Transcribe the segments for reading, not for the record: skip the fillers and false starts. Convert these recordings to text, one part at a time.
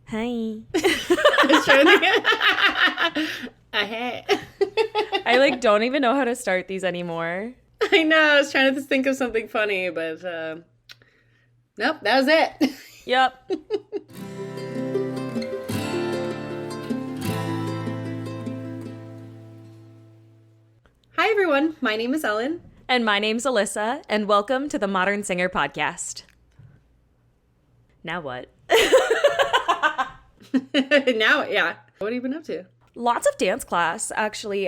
Hi. I was trying to think. Hey. I don't even know how to start these anymore. I know. I was trying to think of something funny, but nope, that was it. Yep. Hi, everyone. My name is Ellen. And my name's Alyssa, and welcome to the Modern Singer Podcast. Now what? Now, yeah. What have you been up to? Lots of dance class, actually.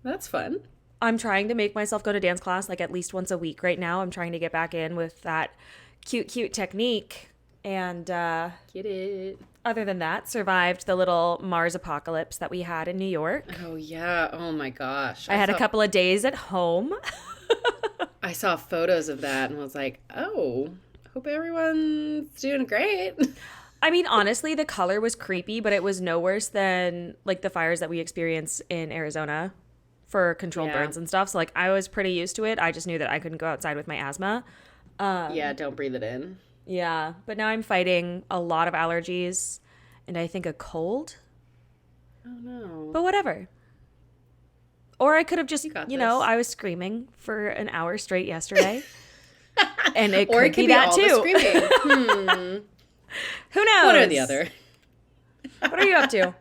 That's fun. I'm trying to make myself go to dance class at least once a week right now. I'm trying to get back in with that cute technique. And Get it. other than that, survived the little Mars apocalypse that we had in New York. Oh, yeah. Oh, my gosh. I had a couple of days at home. I saw photos of that and was like, oh, hope everyone's doing great. I mean, honestly, the color was creepy, but it was no worse than the fires that we experience in Arizona for controlled burns and stuff. So I was pretty used to it. I just knew that I couldn't go outside with my asthma. Yeah, don't breathe it in. Yeah, but now I'm fighting a lot of allergies and I think a cold. Oh, no. But whatever. Or I could have just, got I was screaming for an hour straight yesterday. And it Or could it could be be that all too. the screaming. Who knows? One or the other. What are you up to?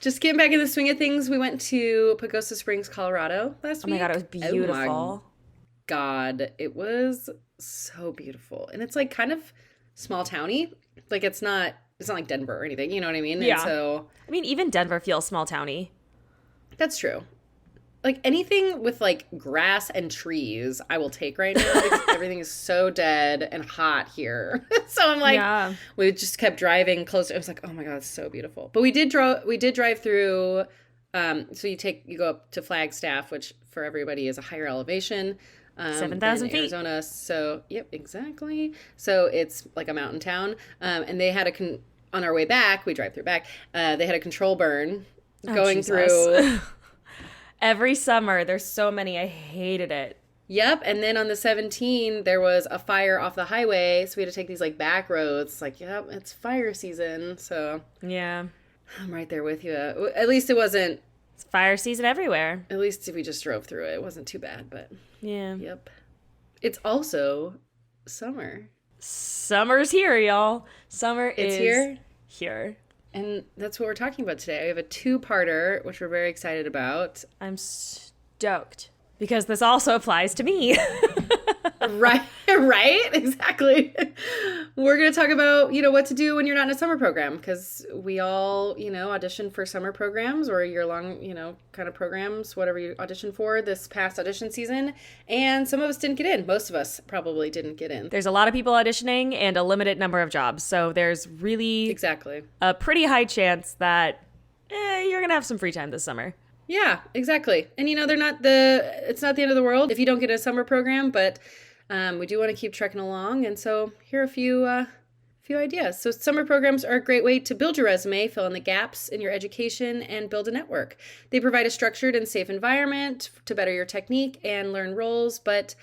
Just getting back in the swing of things. We went to Pagosa Springs, Colorado last week. Oh my God, it was beautiful. Oh my God, it was so beautiful. And it's kind of small towny. It's not like Denver or anything, you know what I mean? Yeah. And so I mean, even Denver feels small towny. that's true. Anything with grass and trees, I will take right now because everything is so dead and hot here. So I'm we just kept driving closer. It was oh my God, it's so beautiful. But we did drive through. So you go up to Flagstaff, which for everybody is a higher elevation. 7,000 feet. Arizona. So yep, exactly. So it's like a mountain town. And they had on our way back, we drive through back. They had a control burn going through. Every summer, there's so many. I hated it. Yep, and then on the 17, there was a fire off the highway, so we had to take these back roads. Yep, it's fire season, so Yeah. I'm right there with you. At least it wasn't. It's fire season everywhere. At least if we just drove through it, it wasn't too bad, but Yeah. yep. It's also summer. Summer's here, y'all. Summer It's is here. And that's what we're talking about today. We have a two-parter, which we're very excited about. I'm stoked because this also applies to me. Right, exactly. We're going to talk about, what to do when you're not in a summer program, because we all, audition for summer programs or year-long, kind of programs, whatever you audition for this past audition season. And some of us didn't get in. Most of us probably didn't get in. There's a lot of people auditioning and a limited number of jobs. So there's really Exactly a pretty high chance that you're going to have some free time this summer. Yeah, exactly. And, it's not the end of the world if you don't get a summer program, but we do want to keep trekking along. And so here are a few ideas. So summer programs are a great way to build your resume, fill in the gaps in your education, and build a network. They provide a structured and safe environment to better your technique and learn roles, but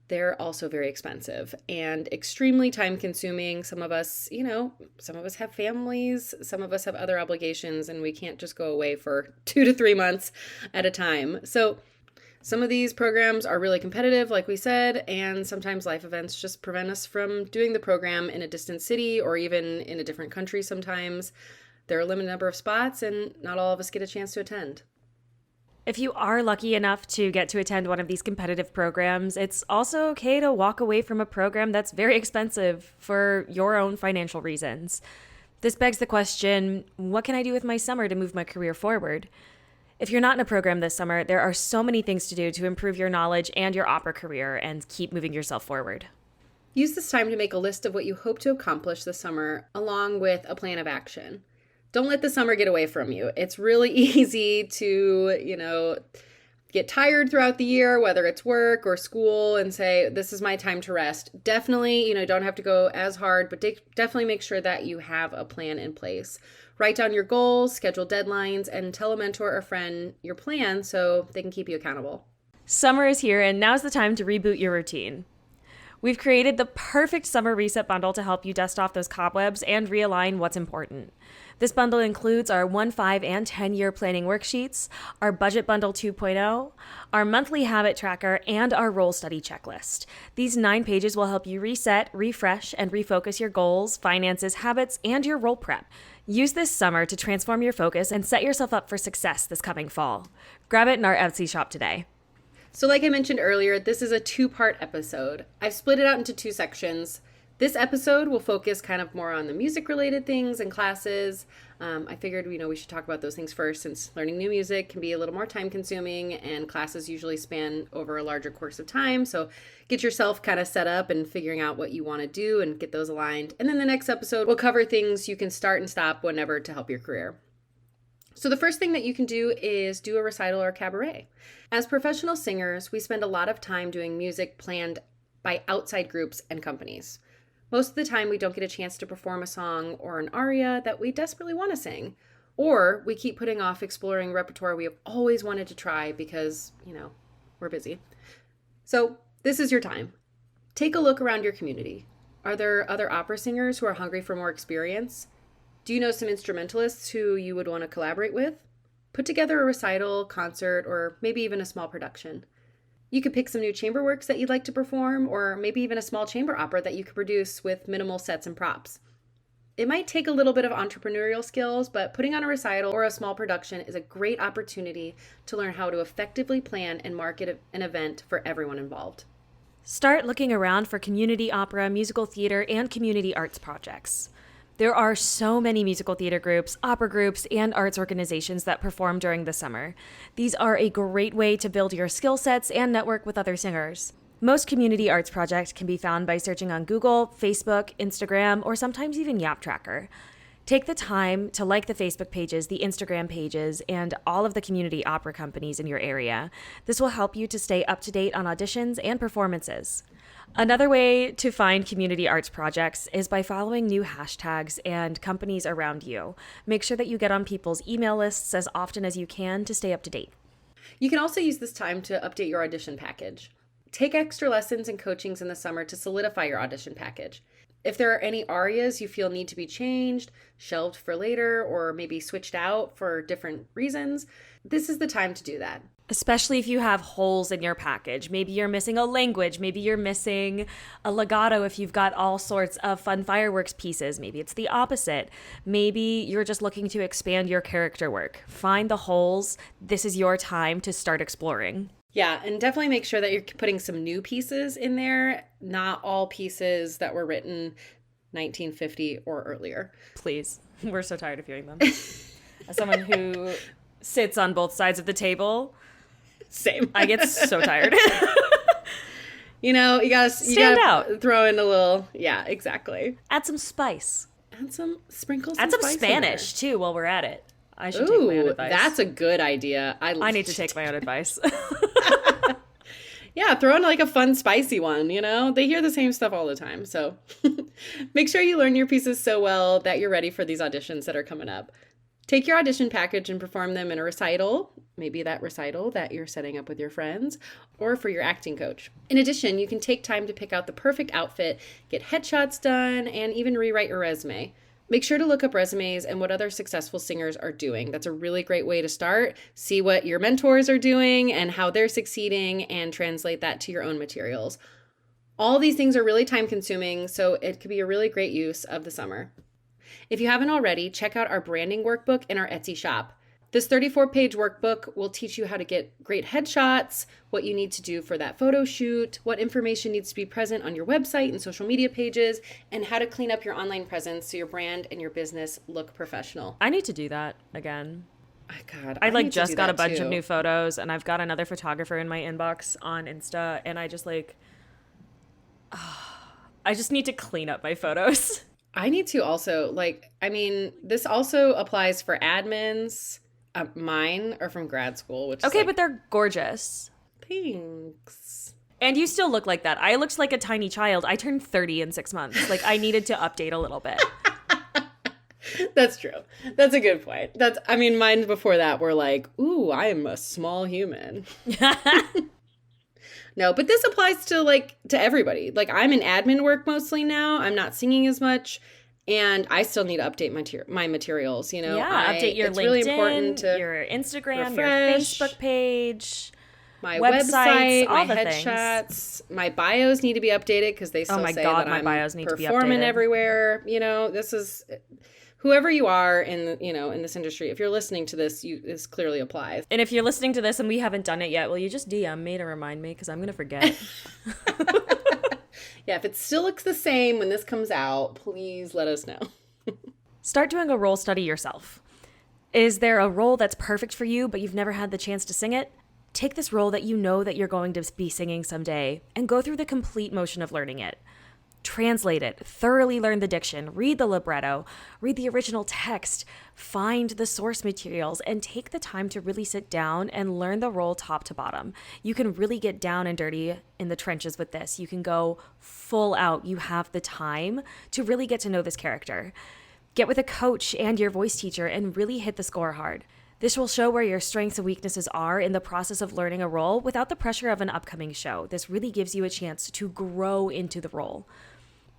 they're also very expensive and extremely time consuming. Some of us have families, some of us have other obligations, and we can't just go away for 2 to 3 months at a time. So some of these programs are really competitive, like we said, and sometimes life events just prevent us from doing the program in a distant city or even in a different country sometimes. There are a limited number of spots, and not all of us get a chance to attend. If you are lucky enough to get to attend one of these competitive programs, it's also okay to walk away from a program that's very expensive for your own financial reasons. This begs the question, what can I do with my summer to move my career forward? If you're not in a program this summer, there are so many things to do to improve your knowledge and your opera career and keep moving yourself forward. Use this time to make a list of what you hope to accomplish this summer, along with a plan of action. Don't let the summer get away from you. It's really easy to, get tired throughout the year, whether it's work or school, and say, this is my time to rest. Definitely, don't have to go as hard, but definitely make sure that you have a plan in place. Write down your goals, schedule deadlines, and tell a mentor or friend your plan so they can keep you accountable. Summer is here, and now's the time to reboot your routine. We've created the perfect summer reset bundle to help you dust off those cobwebs and realign what's important. This bundle includes our 1, 5, and 10-year planning worksheets, our budget bundle 2.0, our monthly habit tracker, and our role study checklist. These 9 pages will help you reset, refresh, and refocus your goals, finances, habits, and your role prep. Use this summer to transform your focus and set yourself up for success this coming fall. Grab it in our Etsy shop today. So like I mentioned earlier, this is a 2-part episode. I've split it out into 2 sections. This episode will focus kind of more on the music-related things and classes. I figured, we should talk about those things first, since learning new music can be a little more time-consuming and classes usually span over a larger course of time. So get yourself kind of set up and figuring out what you want to do and get those aligned. And then the next episode will cover things you can start and stop whenever to help your career. So the first thing that you can do is do a recital or cabaret. As professional singers, we spend a lot of time doing music planned by outside groups and companies. Most of the time, we don't get a chance to perform a song or an aria that we desperately want to sing. Or we keep putting off exploring repertoire we have always wanted to try because, we're busy. So this is your time. Take a look around your community. Are there other opera singers who are hungry for more experience? Do you know some instrumentalists who you would want to collaborate with? Put together a recital, concert, or maybe even a small production. You could pick some new chamber works that you'd like to perform, or maybe even a small chamber opera that you could produce with minimal sets and props. It might take a little bit of entrepreneurial skills, but putting on a recital or a small production is a great opportunity to learn how to effectively plan and market an event for everyone involved. Start looking around for community opera, musical theater, and community arts projects. There are so many musical theater groups, opera groups, and arts organizations that perform during the summer. These are a great way to build your skill sets and network with other singers. Most community arts projects can be found by searching on Google, Facebook, Instagram, or sometimes even Yap Tracker. Take the time to like the Facebook pages, the Instagram pages, and all of the community opera companies in your area. This will help you to stay up to date on auditions and performances. Another way to find community arts projects is by following new hashtags and companies around you. Make sure that you get on people's email lists as often as you can to stay up to date. You can also use this time to update your audition package. Take extra lessons and coachings in the summer to solidify your audition package. If there are any arias you feel need to be changed, shelved for later, or maybe switched out for different reasons, this is the time to do that. Especially if you have holes in your package. Maybe you're missing a language. Maybe you're missing a legato if you've got all sorts of fun fireworks pieces. Maybe it's the opposite. Maybe you're just looking to expand your character work. Find the holes. This is your time to start exploring. Yeah, and definitely make sure that you're putting some new pieces in there, not all pieces that were written 1950 or earlier. Please. We're so tired of hearing them. As someone who sits on both sides of the table, same. I get so tired. You gotta stand out. Throw in a little, yeah, exactly. Add some spice. Add some sprinkles. Add some Spanish too while we're at it. I should take my own advice. That's a good idea. I need to take my own advice. Yeah, throw in like a fun, spicy one, They hear the same stuff all the time. So make sure you learn your pieces so well that you're ready for these auditions that are coming up. Take your audition package and perform them in a recital, maybe that recital that you're setting up with your friends, or for your acting coach. In addition, you can take time to pick out the perfect outfit, get headshots done, and even rewrite your resume. Make sure to look up resumes and what other successful singers are doing. That's a really great way to start. See what your mentors are doing and how they're succeeding and translate that to your own materials. All these things are really time consuming, so it could be a really great use of the summer. If you haven't already, check out our branding workbook in our Etsy shop. This 34-page workbook will teach you how to get great headshots, what you need to do for that photo shoot, what information needs to be present on your website and social media pages, and how to clean up your online presence so your brand and your business look professional. I need to do that again. Oh, God, I just got a bunch of new photos, and I've got another photographer in my inbox on Insta, and I just I just need to clean up my photos. I need to also, this also applies for admins. Mine are from grad school, which okay, but they're gorgeous. Thanks. And you still look like that. I looked like a tiny child. I turned 30 in 6 months. I needed to update a little bit. That's true. That's a good point. Mine before that were like, ooh, I am a small human. No, but this applies to to everybody. Like I'm in admin work mostly now. I'm not singing as much, and I still need to update my materials. Yeah, update your it's LinkedIn, really important to your Instagram, your refresh Facebook page, my websites, website, all my the things. headshots, my bios need to be updated because they Oh still my say God, that my I'm bios need to be performing updated. everywhere. This is whoever you are in this industry. If you're listening to this, this clearly applies. And if you're listening to this and we haven't done it yet, will you just DM me to remind me? Because I'm going to forget. Yeah, if it still looks the same when this comes out, please let us know. Start doing a role study yourself. Is there a role that's perfect for you, but you've never had the chance to sing it? Take this role that you know that you're going to be singing someday and go through the complete motion of learning it. Translate it, thoroughly learn the diction, read the libretto, read the original text, find the source materials, and take the time to really sit down and learn the role top to bottom. You can really get down and dirty in the trenches with this. You can go full out. You have the time to really get to know this character. Get with a coach and your voice teacher and really hit the score hard. This will show where your strengths and weaknesses are in the process of learning a role without the pressure of an upcoming show. This really gives you a chance to grow into the role.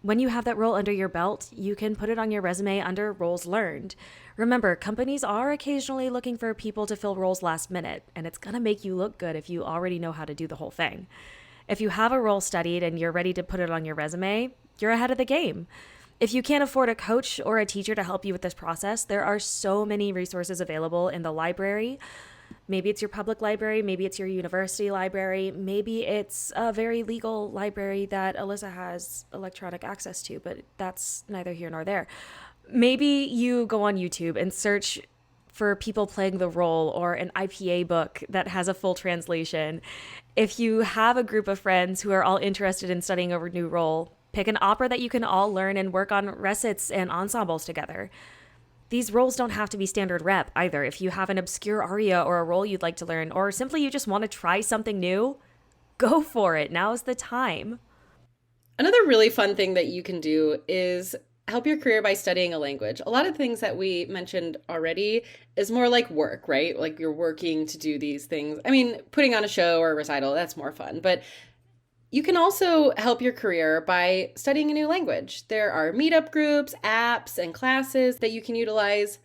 When you have that role under your belt, you can put it on your resume under roles learned. Remember, companies are occasionally looking for people to fill roles last minute, and it's going to make you look good if you already know how to do the whole thing. If you have a role studied and you're ready to put it on your resume, you're ahead of the game. If you can't afford a coach or a teacher to help you with this process, there are so many resources available in the library. Maybe it's your public library, maybe it's your university library, maybe it's a very legal library that Alyssa has electronic access to, but that's neither here nor there. Maybe you go on YouTube and search for people playing the role or an IPA book that has a full translation. If you have a group of friends who are all interested in studying a new role, pick an opera that you can all learn and work on recits and ensembles together. These roles don't have to be standard rep either. If you have an obscure aria or a role you'd like to learn, or simply you just want to try something new, go for it. Now's the time. Another really fun thing that you can do is help your career by studying a language. A lot of things that we mentioned already is more like work, right? Like you're working to do these things. I mean, putting on a show or a recital, that's more fun. But you can also help your career by studying a new language. There are meetup groups, apps, and classes that you can utilize.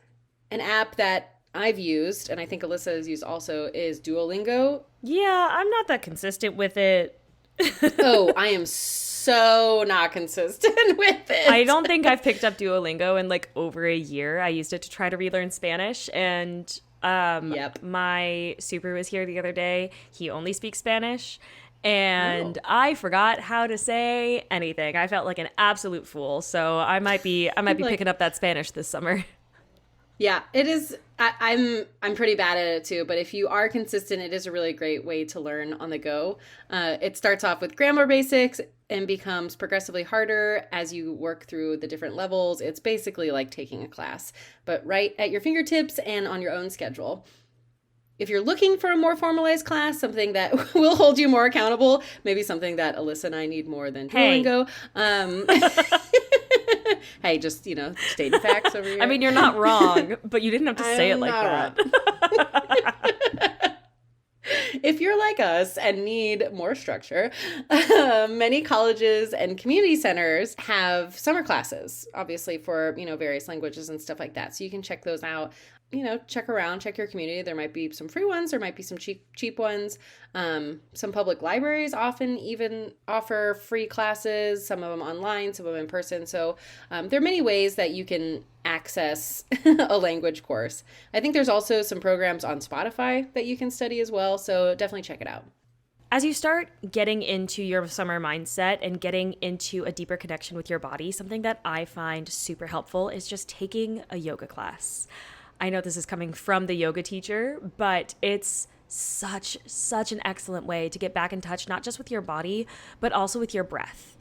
An app that I've used, and I think Alyssa has used also, is Duolingo. Yeah, I'm not that consistent with it. Oh, I am so not consistent with it. I don't think I've picked up Duolingo in like over a year. I used it to try to relearn Spanish, and my super was here the other day. He only speaks Spanish. And I forgot how to say anything. I felt like an absolute fool. So I might be picking up that Spanish this summer. Yeah, it is. I'm pretty bad at it too. But if you are consistent, it is a really great way to learn on the go. It starts off with grammar basics and becomes progressively harder as you work through the different levels. It's basically like taking a class, but right at your fingertips and on your own schedule. If you're looking for a more formalized class, something that will hold you more accountable, maybe something that Alyssa and I need more than Duolingo. Hey, just, stating facts over here. I mean, you're not wrong, but you didn't have to say it like that. If you're like us and need more structure, many colleges and community centers have summer classes, obviously for, various languages and stuff like that. So you can check those out. Check around, check your community. There might be some free ones. There might be some cheap ones. Some public libraries often even offer free classes, some of them online, some of them in person. So there are many ways that you can access a language course. I think there's also some programs on Spotify that you can study as well. So definitely check it out. As you start getting into your summer mindset and getting into a deeper connection with your body, something that I find super helpful is just taking a yoga class. I know this is coming from the yoga teacher, but it's such an excellent way to get back in touch, not just with your body, but also with your breath.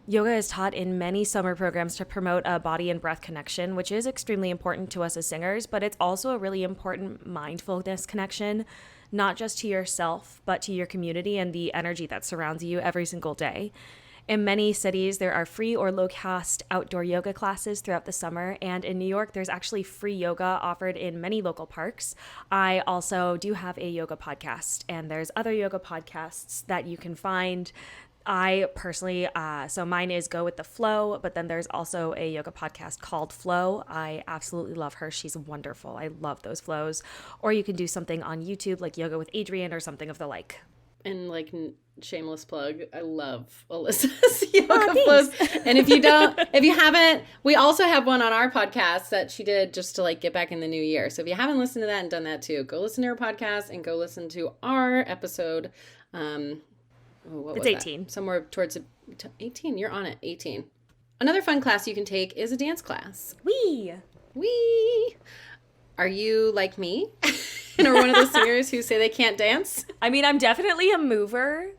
Yoga is taught in many summer programs to promote a body and breath connection, which is extremely important to us as singers, but it's also a really important mindfulness connection, not just to yourself, but to your community and the energy that surrounds you every single day. In many cities, there are free or low-cost outdoor yoga classes throughout the summer. And in New York, there's actually free yoga offered in many local parks. I also do have a yoga podcast, and there's other yoga podcasts that you can find. I personally, so mine is Go with the Flow, but then there's also a yoga podcast called Flow. I absolutely love her. She's wonderful. I love those flows. Or you can do something on YouTube like Yoga with Adrienne or something of the like. And like shameless plug, I love Alyssa's yoga flows. And if you haven't, we also have one on our podcast that she did just to like get back in the new year. So if you haven't listened to that and done that too, go listen to her podcast and go listen to our episode. It's 18. That? Somewhere towards 18. You're on it. 18. Another fun class you can take is a dance class. Wee. Are you like me? And are one of those singers who say they can't dance? I mean, I'm definitely a mover,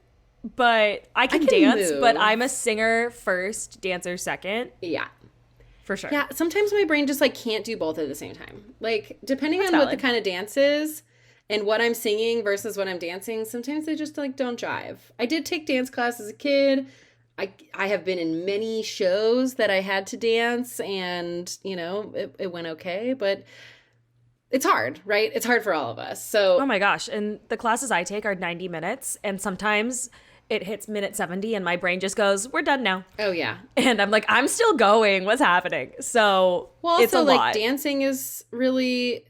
but I can dance, move. but I'm a singer first, dancer second. Yeah. For sure. Yeah, sometimes my brain just like can't do both at the same time. Like depending on what the kind of dance is and what I'm singing versus what I'm dancing, sometimes they just like don't jive. I did take dance class as a kid. I have been in many shows that I had to dance and, it went okay, but it's hard, right? It's hard for all of us. So, oh my gosh. And the classes I take are 90 minutes. And sometimes it hits minute 70 and my brain just goes, we're done now. Oh, yeah. And I'm like, I'm still going. What's happening? So it's a lot. Dancing is really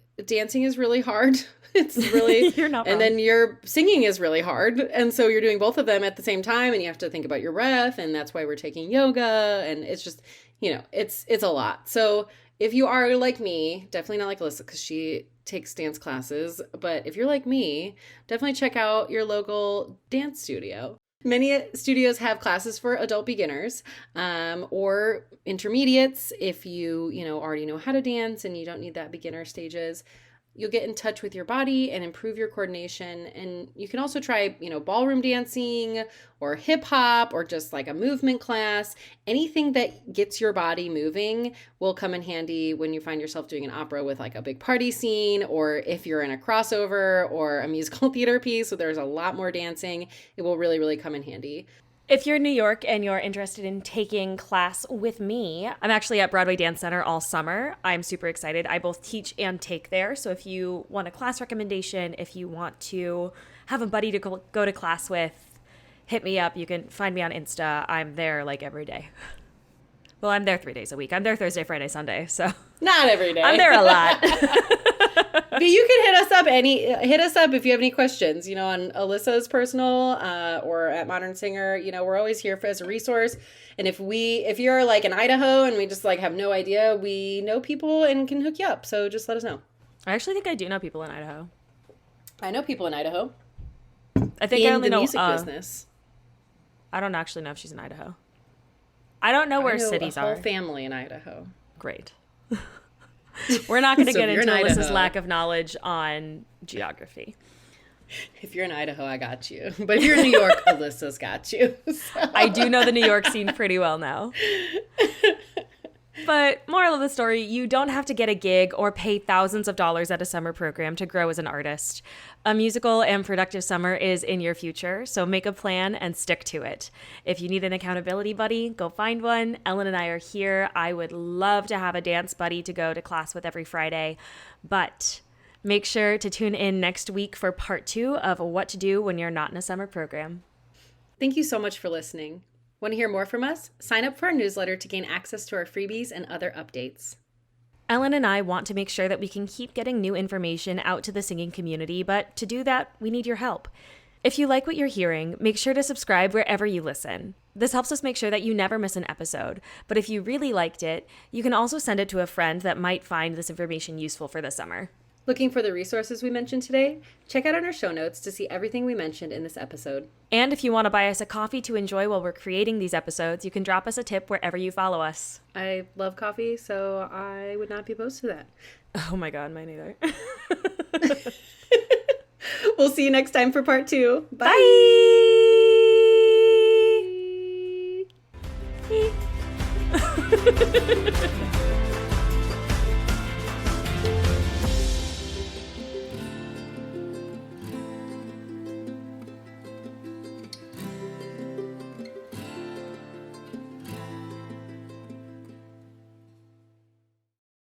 hard. It's really, you're not and wrong. then your singing is really hard. And so you're doing both of them at the same time and you have to think about your breath. And that's why we're taking yoga. And it's just, it's a lot. So if you are like me, definitely not like Alyssa because she takes dance classes, but if you're like me, definitely check out your local dance studio. Many studios have classes for adult beginners or intermediates if you already know how to dance and you don't need that beginner stages. You'll get in touch with your body and improve your coordination. And you can also try, ballroom dancing or hip hop or just like a movement class. Anything that gets your body moving will come in handy when you find yourself doing an opera with like a big party scene, or if you're in a crossover or a musical theater piece. So there's a lot more dancing. It will really, really come in handy. If you're in New York and you're interested in taking class with me, I'm actually at Broadway Dance Center all summer. I'm super excited. I both teach and take there. So if you want a class recommendation, if you want to have a buddy to go to class with, hit me up. You can find me on Insta. I'm there like every day. Well, I'm there 3 days a week. I'm there Thursday, Friday, Sunday. So not every day. I'm there a lot. But you can hit us up if you have any questions, on Alyssa's personal or at Modern Singer. We're always here as a resource. And if you're like in Idaho and we just like have no idea, we know people and can hook you up. So just let us know. I actually think I do know people in Idaho. I know people in Idaho. I think I only know music business. I don't actually know if she's in Idaho. I don't know where cities are. A whole family in Idaho. Great. We're not going to get into Alyssa's Idaho, lack of knowledge on geography. If you're in Idaho, I got you. But if you're in New York, Alyssa's got you. So. I do know the New York scene pretty well now. But moral of the story, you don't have to get a gig or pay thousands of dollars at a summer program to grow as an artist. A musical and productive summer is in your future, so make a plan and stick to it. If you need an accountability buddy, go find one. Ellen and I are here. I would love to have a dance buddy to go to class with every Friday, but make sure to tune in next week for part 2 of what to do when you're not in a summer program. Thank you so much for listening. Want to hear more from us? Sign up for our newsletter to gain access to our freebies and other updates. Ellen and I want to make sure that we can keep getting new information out to the singing community, but to do that, we need your help. If you like what you're hearing, make sure to subscribe wherever you listen. This helps us make sure that you never miss an episode. But if you really liked it, you can also send it to a friend that might find this information useful for the summer. Looking for the resources we mentioned today? Check out our show notes to see everything we mentioned in this episode. And if you want to buy us a coffee to enjoy while we're creating these episodes, you can drop us a tip wherever you follow us. I love coffee, so I would not be opposed to that. Oh my God, mine either. We'll see you next time for part 2. Bye! Bye.